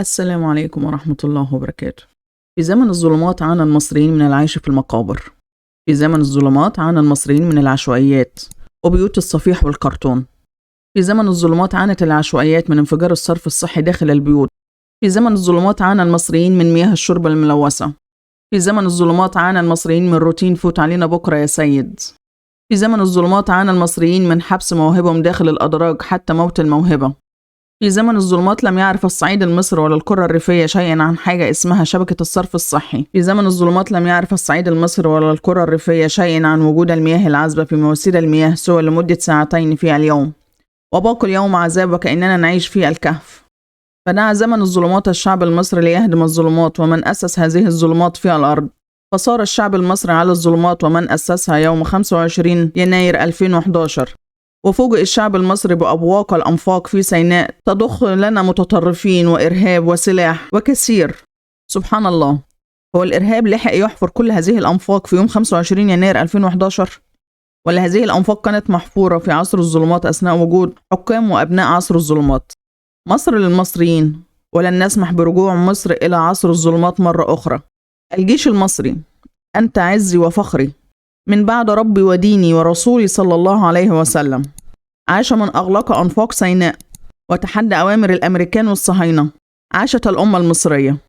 السلام عليكم ورحمة الله وبركاته. في زمن الظلمات عانى المصريين من العيش في المقابر. في زمن الظلمات عانى المصريين من العشوائيات وبيوت الصفيح والكرتون. في زمن الظلمات عانت العشوائيات من انفجار الصرف الصحي داخل البيوت. في زمن الظلمات عانى المصريين من مياه الشرب الملوثة. في زمن الظلمات عانى المصريين من روتين فوت علينا بكرة يا سيد. في زمن الظلمات عانى المصريين من حبس مواهبهم داخل الأدراج حتى موت الموهبة. في زمن الظلمات لم يعرف الصعيد المصري ولا القرى الريفية شيئا عن حاجة اسمها شبكة الصرف الصحي. في زمن الظلمات لم يعرف الصعيد المصري ولا القرى الريفية شيئا عن وجود المياه العذبة في مواسير المياه سوى لمدة ساعتين في اليوم، وباقي اليوم عذاب وكأننا نعيش في الكهف. فدعا زمن الظلمات الشعب المصري ليهدم الظلمات ومن أسس هذه الظلمات في الأرض، فصار الشعب المصري على الظلمات ومن أسسها يوم 25 يناير 2011. وفوجئ الشعب المصري بأبواق الأنفاق في سيناء تضخ لنا متطرفين وإرهاب وسلاح وكثير. سبحان الله، هو الإرهاب لحق يحفر كل هذه الأنفاق في يوم 25 يناير 2011؟ ولا هذه الأنفاق كانت محفورة في عصر الظلمات أثناء وجود حكام وأبناء عصر الظلمات؟ مصر للمصريين، ولن نسمح برجوع مصر إلى عصر الظلمات مرة أخرى. الجيش المصري أنت عزي وفخري من بعد ربي وديني ورسولي صلى الله عليه وسلم. عاش من أغلق أنفاق سيناء وتحدى أوامر الأمريكان والصهاينة. عاشت الأمة المصرية.